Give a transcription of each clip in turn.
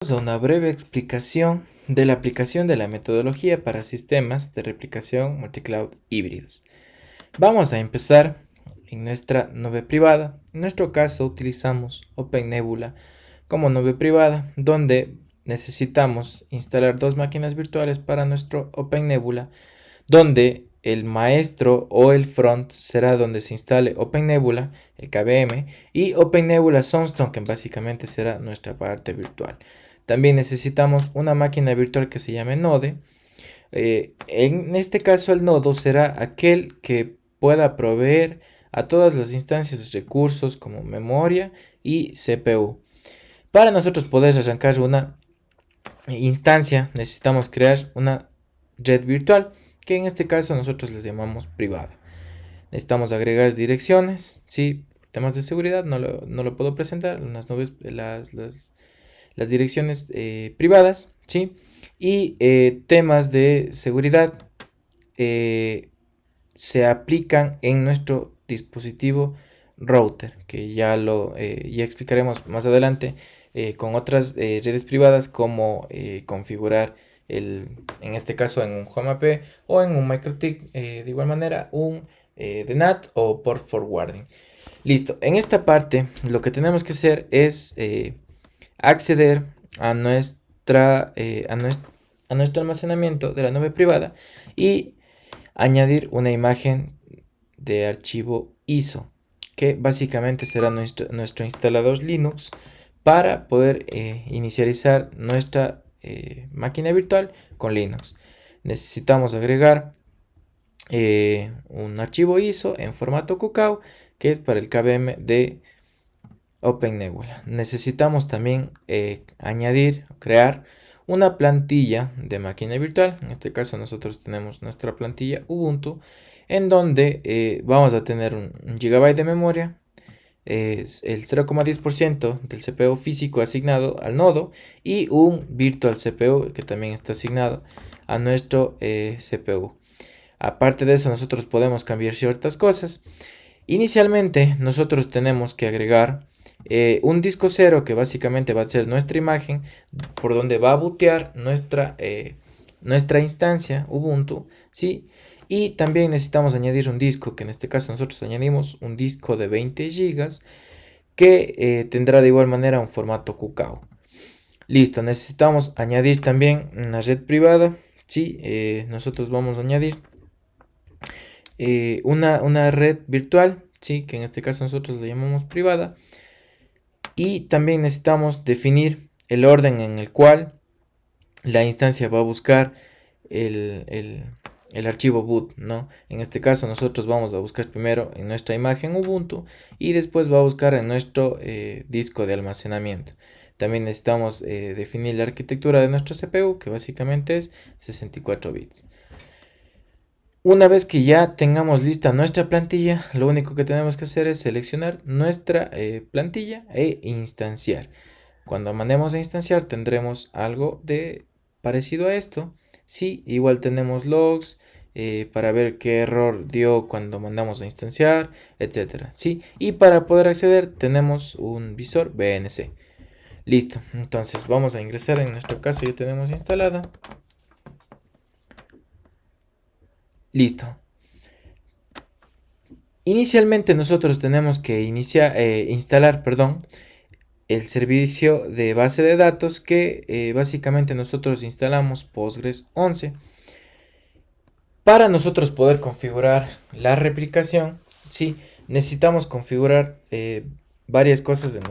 A una breve explicación de la aplicación de la metodología para sistemas de replicación multicloud híbridos. Vamos a empezar en nuestra nube privada. En nuestro caso utilizamos OpenNebula como nube privada, donde necesitamos instalar dos máquinas virtuales para nuestro OpenNebula, donde el maestro o el front será donde se instale OpenNebula, el KVM, y OpenNebula Sunstone, que básicamente será nuestra parte virtual. También necesitamos una máquina virtual que se llame Node. En este caso el nodo será aquel que pueda proveer a todas las instancias de recursos como memoria y CPU. Para nosotros poder arrancar una instancia necesitamos crear una red virtual, que en este caso nosotros les llamamos privada. Necesitamos agregar direcciones, ¿sí? Temas de seguridad no lo puedo presentar, las nubes, las direcciones privadas, ¿sí? Y temas de seguridad se aplican en nuestro dispositivo router, que ya explicaremos más adelante con otras redes privadas cómo configurar en este caso en un Home AP o en un MikroTik, de igual manera un de NAT o port forwarding. Listo, en esta parte lo que tenemos que hacer es acceder a nuestro almacenamiento de la nube privada y añadir una imagen de archivo ISO, que básicamente será nuestro instalador Linux para poder inicializar nuestra máquina virtual con Linux. Necesitamos agregar un archivo ISO en formato QCOW, que es para el KVM de OpenNebula. Necesitamos también crear una plantilla de máquina virtual. En este caso nosotros tenemos nuestra plantilla Ubuntu, en donde vamos a tener un GB de memoria, el 0,10% del CPU físico asignado al nodo y un virtual CPU que también está asignado a nuestro CPU. Aparte de eso, nosotros podemos cambiar ciertas cosas. Inicialmente nosotros tenemos que agregar un disco cero, que básicamente va a ser nuestra imagen por donde va a bootear nuestra instancia Ubuntu, ¿sí? Y también necesitamos añadir un disco, que en este caso nosotros añadimos un disco de 20 GB que tendrá de igual manera un formato QCOW. Listo, necesitamos añadir también una red privada, ¿sí? Nosotros vamos a añadir una red virtual, ¿sí? Que en este caso nosotros la llamamos privada. Y también necesitamos definir el orden en el cual la instancia va a buscar el archivo boot, ¿no? En este caso nosotros vamos a buscar primero en nuestra imagen Ubuntu y después va a buscar en nuestro disco de almacenamiento. También necesitamos definir la arquitectura de nuestro CPU, que básicamente es 64 bits. Una vez que ya tengamos lista nuestra plantilla, lo único que tenemos que hacer es seleccionar nuestra plantilla e instanciar. Cuando mandemos a instanciar tendremos algo de parecido a esto. Sí, igual tenemos logs para ver qué error dio cuando mandamos a instanciar, etcétera. Sí, y para poder acceder tenemos un visor VNC. Listo, entonces vamos a ingresar. En nuestro caso ya tenemos instalada. Listo. Inicialmente nosotros tenemos que instalar, el servicio de base de datos, que básicamente nosotros instalamos Postgres 11. Para nosotros poder configurar la replicación, ¿sí? Necesitamos configurar varias cosas en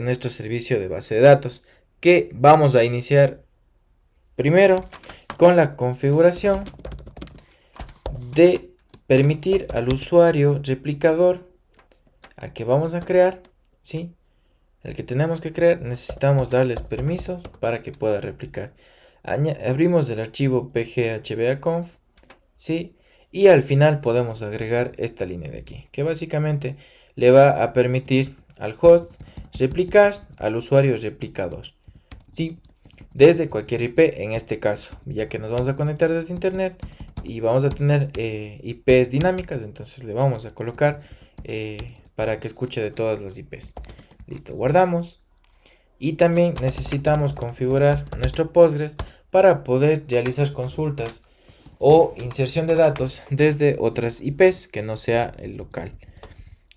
nuestro servicio de base de datos, que vamos a iniciar primero con la configuración de permitir al usuario replicador al que vamos a crear, ¿sí? El que tenemos que crear, necesitamos darles permisos para que pueda replicar. Abrimos el archivo pghbaconf, ¿sí? Y al final podemos agregar esta línea de aquí, que básicamente le va a permitir al host replicar al usuario replicador, ¿sí? Desde cualquier IP en este caso, ya que nos vamos a conectar desde internet y vamos a tener IPs dinámicas, entonces le vamos a colocar para que escuche de todas las IPs. Listo, guardamos Y también necesitamos configurar nuestro Postgres para poder realizar consultas o inserción de datos desde otras IPs que no sea el local.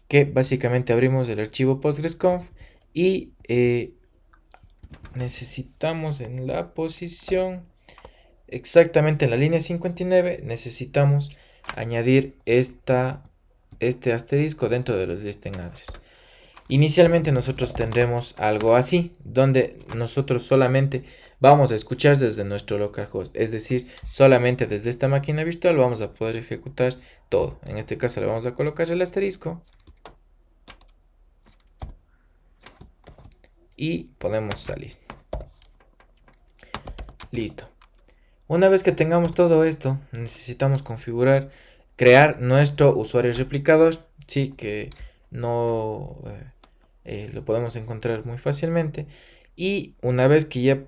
Que básicamente abrimos el archivo PostgreSconf y necesitamos en la posición exactamente en la línea 59 necesitamos añadir este asterisco dentro de los listing address. Inicialmente nosotros tendremos algo así, donde nosotros solamente vamos a escuchar desde nuestro localhost, es decir, solamente desde esta máquina virtual vamos a poder ejecutar todo. En este caso le vamos a colocar el asterisco y podemos salir. Listo. Una vez que tengamos todo esto, necesitamos configurar, crear nuestro usuario replicador, sí, que no lo podemos encontrar muy fácilmente. Y una vez que ya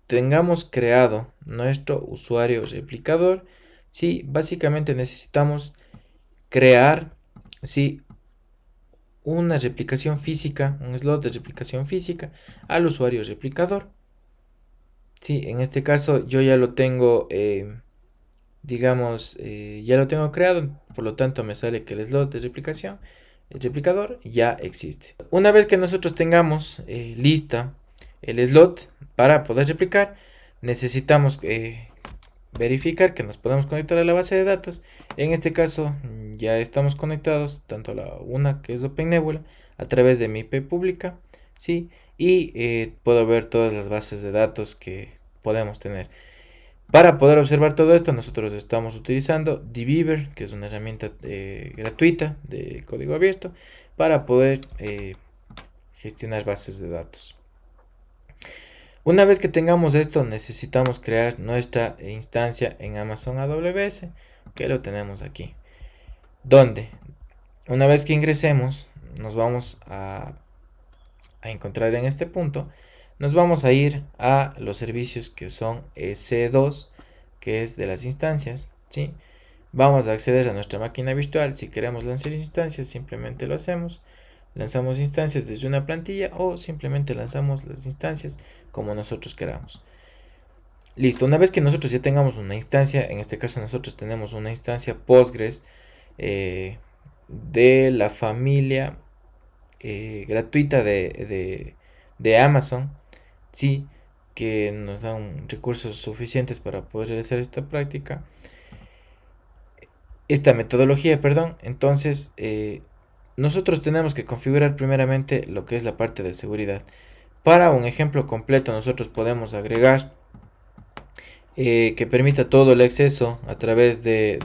tengamos creado nuestro usuario replicador, sí, básicamente necesitamos crear, sí, una replicación física, un slot de replicación física al usuario replicador. Sí, en este caso yo ya lo tengo, digamos, ya lo tengo creado, por lo tanto me sale que el slot de replicación, el replicador, ya existe. Una vez que nosotros tengamos lista el slot para poder replicar, necesitamos verificar que nos podemos conectar a la base de datos. En este caso ya estamos conectados tanto a la una que es OpenNebula a través de mi IP pública, ¿sí? Y puedo ver todas las bases de datos que podemos tener. Para poder observar todo esto, nosotros estamos utilizando dbeaver, que es una herramienta gratuita de código abierto, para poder gestionar bases de datos. Una vez que tengamos esto, necesitamos crear nuestra instancia en Amazon AWS, que lo tenemos aquí. Donde, una vez que ingresemos, nos vamos a encontrar en este punto, nos vamos a ir a los servicios que son EC2, que es de las instancias, ¿sí? Vamos a acceder a nuestra máquina virtual. Si queremos lanzar instancias, simplemente lo hacemos. Lanzamos instancias desde una plantilla o simplemente lanzamos las instancias como nosotros queramos. Listo, una vez que nosotros ya tengamos una instancia, en este caso nosotros tenemos una instancia Postgres de la familia gratuita de Amazon, sí, que nos dan recursos suficientes para poder realizar esta práctica, esta metodología, perdón. Entonces nosotros tenemos que configurar primeramente lo que es la parte de seguridad. Para un ejemplo completo nosotros podemos agregar que permita todo el acceso a través de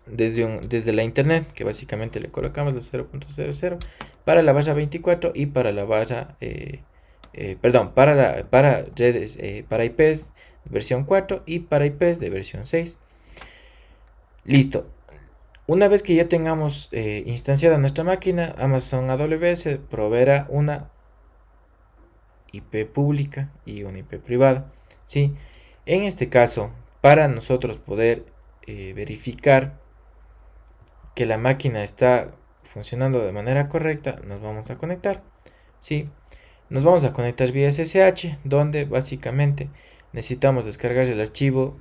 desde la internet, que básicamente le colocamos la 0.00 para la barra 24 y para la barra para redes para IPs versión 4 y para IPs de versión 6. Listo. Una vez que ya tengamos instanciada nuestra máquina, Amazon AWS proveerá una IP pública y una IP privada, ¿sí? En este caso, para nosotros poder verificar que la máquina está funcionando de manera correcta, nos vamos a conectar, ¿sí? Nos vamos a conectar vía SSH, donde básicamente necesitamos descargar el archivo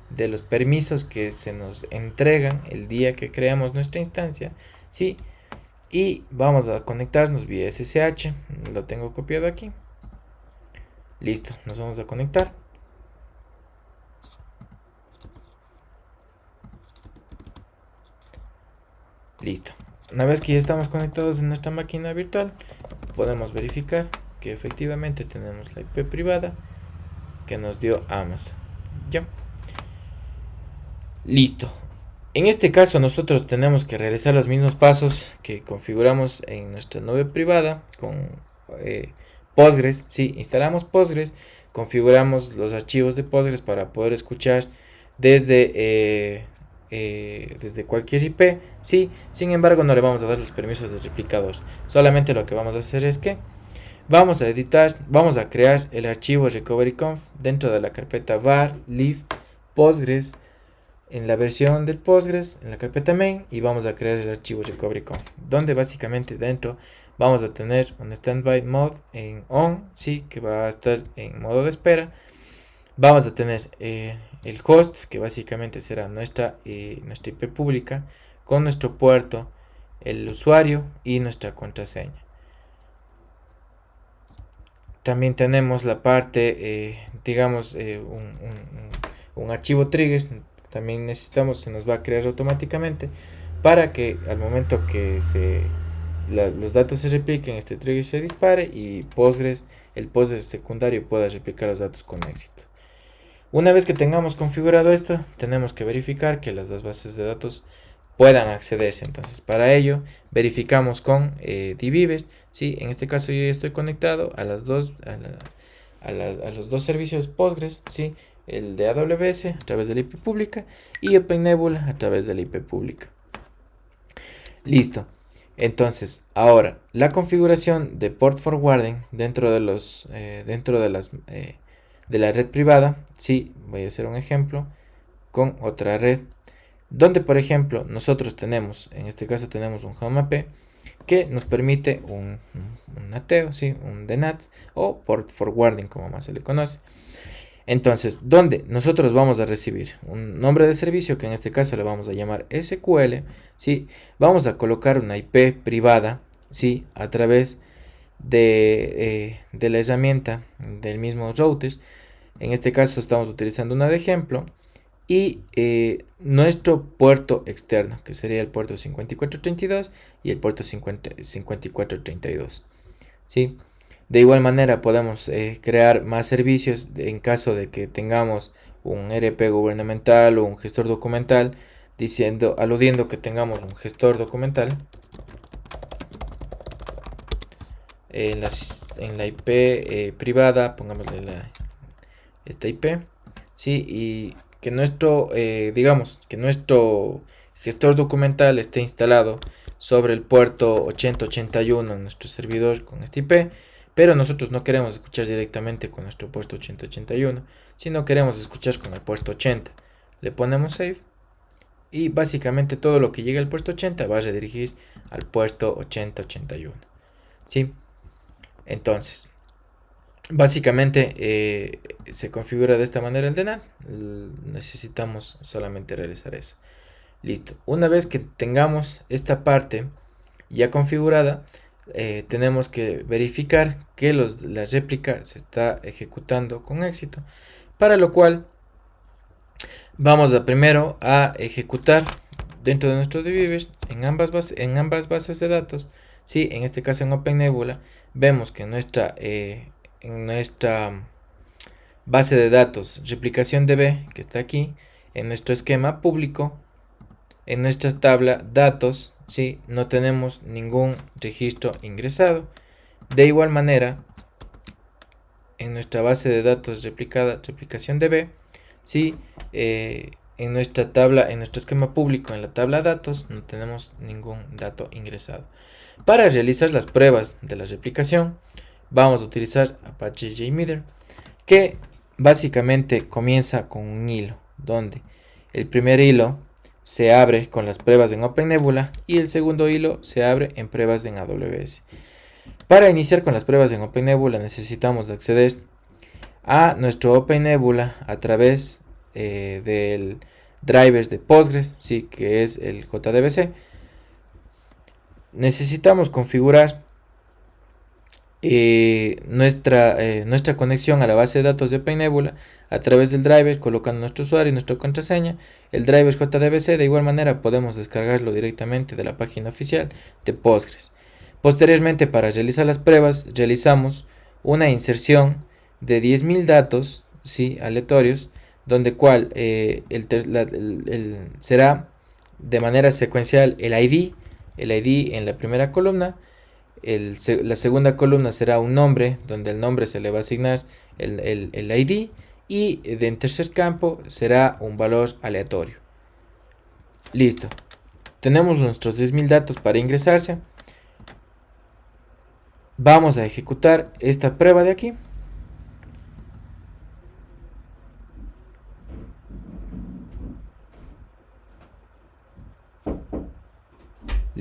de los permisos que se nos entregan el día que creamos nuestra instancia, ¿sí? Y vamos a conectarnos vía SSH, lo tengo copiado aquí. Listo, nos vamos a conectar. Listo. Una vez que ya estamos conectados en nuestra máquina virtual, podemos verificar que efectivamente tenemos la IP privada que nos dio Amazon. Ya. Listo. En este caso nosotros tenemos que realizar los mismos pasos que configuramos en nuestra nube privada con Postgres. Sí, instalamos Postgres, configuramos los archivos de Postgres para poder escuchar desde cualquier IP. Sí, sin embargo no le vamos a dar los permisos de replicador. Solamente lo que vamos a hacer es que vamos a editar, vamos a crear el archivo recovery.conf dentro de la carpeta var lib postgres en la versión del Postgres, en la carpeta main, y vamos a crear el archivo recovery.conf, donde básicamente dentro vamos a tener un standby mode en on, sí, que va a estar en modo de espera. Vamos a tener el host, que básicamente será nuestra IP pública, con nuestro puerto, el usuario y nuestra contraseña. También tenemos la parte, digamos, un archivo trigger. También necesitamos, se nos va a crear automáticamente para que al momento que los datos se repliquen, este trigger se dispare y Postgres, el Postgres secundario, pueda replicar los datos con éxito. Una vez que tengamos configurado esto, tenemos que verificar que las dos bases de datos puedan accederse. Entonces, para ello, verificamos con dbeaver. ¿Sí? En este caso, yo ya estoy conectado a los dos servicios Postgres, ¿sí? El de AWS a través de la IP pública y OpenNebula a través de la IP pública. Listo. Entonces, ahora, la configuración de port forwarding dentro de la red privada, sí, voy a hacer un ejemplo con otra red, donde por ejemplo nosotros tenemos, en este caso tenemos un home AP que nos permite un NATeo, sí, un DNAT o port forwarding como más se le conoce. Entonces, donde nosotros vamos a recibir un nombre de servicio, que en este caso le vamos a llamar SQL, ¿sí? Vamos a colocar una IP privada, ¿sí? A través de la herramienta del mismo router. En este caso estamos utilizando una de ejemplo. Y nuestro puerto externo, que sería el puerto 5432 y el puerto 5432. ¿Sí? De igual manera podemos crear más servicios en caso de que tengamos un RP gubernamental o un gestor documental, aludiendo que tengamos un gestor documental en la IP privada, pongámosle esta IP, ¿sí? Y que digamos, que nuestro gestor documental esté instalado sobre el puerto 8081 en nuestro servidor con este IP, pero nosotros no queremos escuchar directamente con nuestro puerto 8081, sino queremos escuchar con el puerto 80. Le ponemos save y básicamente todo lo que llegue al puerto 80 va a redirigir al puerto 8081. ¿Sí? Entonces, básicamente se configura de esta manera el DNAT. Necesitamos solamente realizar eso. Listo. Una vez que tengamos esta parte ya configurada, tenemos que verificar que la réplica se está ejecutando con éxito. Para lo cual vamos primero a ejecutar dentro de nuestro dbeaver en ambas bases de datos. Sí, en este caso en OpenNebula vemos que en nuestra base de datos replicación DB, que está aquí, en nuestro esquema público, en nuestra tabla datos, ¿sí? No tenemos ningún registro ingresado. De igual manera, en nuestra base de datos replicación DB, ¿sí? En nuestra tabla, en nuestro esquema público, en la tabla datos, no tenemos ningún dato ingresado. Para realizar las pruebas de la replicación, vamos a utilizar Apache JMeter, que básicamente comienza con un hilo, donde el primer hilo se abre con las pruebas en OpenNebula y el segundo hilo se abre en pruebas en AWS. Para iniciar con las pruebas en OpenNebula necesitamos acceder a nuestro OpenNebula a través del drivers de Postgres, sí, que es el JDBC. Necesitamos configurar nuestra conexión a la base de datos de OpenNebula a través del driver, colocando nuestro usuario y nuestra contraseña. El driver JDBC, de igual manera podemos descargarlo directamente de la página oficial de Postgres. Posteriormente, para realizar las pruebas, realizamos una inserción de 10.000 datos, ¿sí? Aleatorios, donde será de manera secuencial el ID en la primera columna. La segunda columna será un nombre, donde el nombre se le va a asignar el ID, y en tercer campo será un valor aleatorio. Listo. Tenemos nuestros 10.000 datos para ingresarse. Vamos a ejecutar esta prueba de aquí.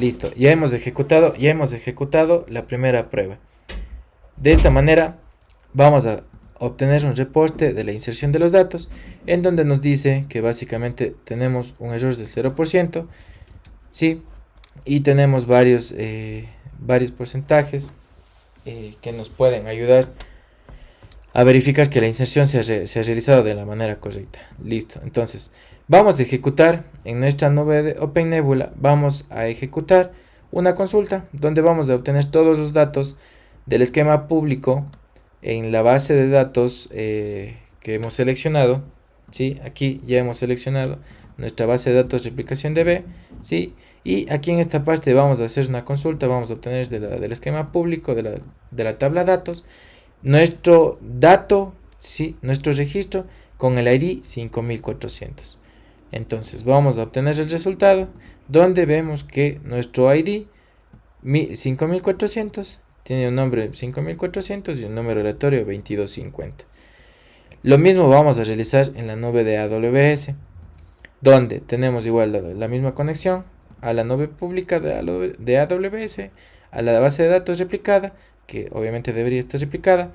Listo, ya hemos ejecutado la primera prueba. De esta manera vamos a obtener un reporte de la inserción de los datos en donde nos dice que básicamente tenemos un error del 0%, ¿sí? Y tenemos varios porcentajes que nos pueden ayudar a verificar que la inserción se ha realizado de la manera correcta. Listo, entonces vamos a ejecutar en nuestra nube de OpenNebula, vamos a ejecutar una consulta donde vamos a obtener todos los datos del esquema público en la base de datos que hemos seleccionado. ¿Sí? Aquí ya hemos seleccionado nuestra base de datos replicación DB, ¿sí? Y aquí en esta parte vamos a hacer una consulta, vamos a obtener del esquema público de la tabla datos nuestro dato, ¿sí? Nuestro registro con el ID 5400. Entonces vamos a obtener el resultado donde vemos que nuestro ID 5400 tiene un nombre 5400 y un número aleatorio 2250. Lo mismo vamos a realizar en la nube de AWS, donde tenemos igual la misma conexión a la nube pública de AWS, a la base de datos replicada, que obviamente debería estar replicada,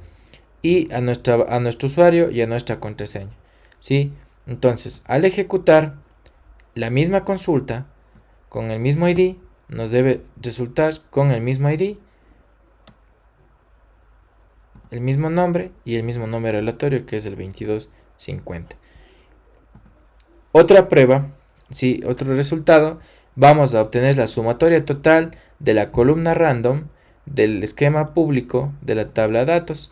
y a nuestro usuario y a nuestra contraseña, ¿sí? Entonces, al ejecutar la misma consulta con el mismo ID, nos debe resultar con el mismo ID, el mismo nombre y el mismo número aleatorio, que es el 2250. Otra prueba, sí, otro resultado, vamos a obtener la sumatoria total de la columna random del esquema público de la tabla datos,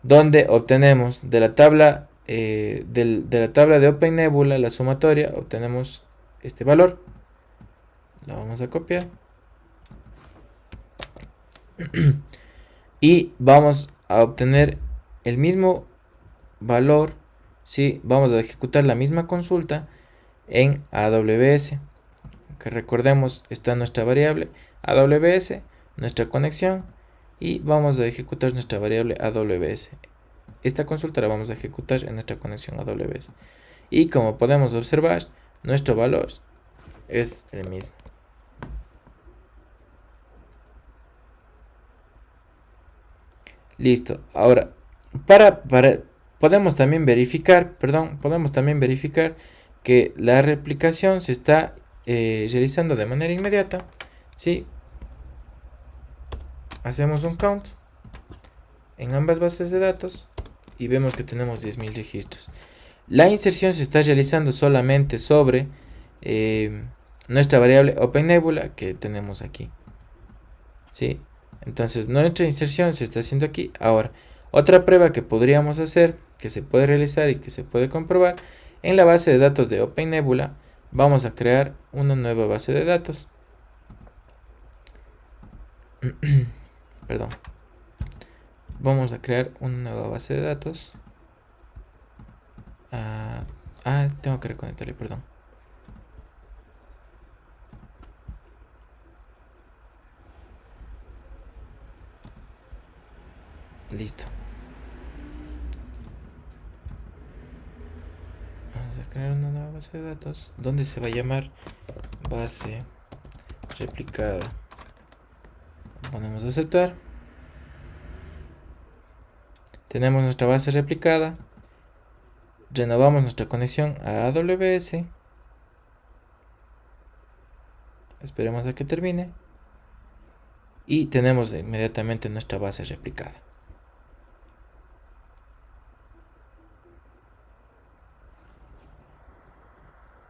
donde obtenemos de la tabla de OpenNebula la sumatoria, obtenemos este valor, lo vamos a copiar y vamos a obtener el mismo valor, ¿sí? Vamos a ejecutar la misma consulta en AWS, que recordemos está nuestra variable AWS, nuestra conexión, y vamos a ejecutar nuestra variable AWS. Esta consulta la vamos a ejecutar en nuestra conexión AWS. Y como podemos observar, nuestro valor es el mismo. Listo. Ahora, podemos también verificar, que la replicación se está realizando de manera inmediata. ¿Sí? Hacemos un count en ambas bases de datos y vemos que tenemos 10.000 registros. La inserción se está realizando solamente sobre nuestra variable OpenNebula que tenemos aquí, ¿sí? Entonces nuestra inserción se está haciendo aquí. Ahora, otra prueba que podríamos hacer, que se puede realizar y que se puede comprobar, en la base de datos de OpenNebula vamos a crear una nueva base de datos. Perdón. Vamos a crear una nueva base de datos. Tengo que reconectarle, perdón. Listo. Vamos a crear una nueva base de datos donde se va a llamar base replicada. Ponemos a aceptar. Tenemos nuestra base replicada. Renovamos nuestra conexión a AWS. Esperemos a que termine. Y tenemos inmediatamente nuestra base replicada.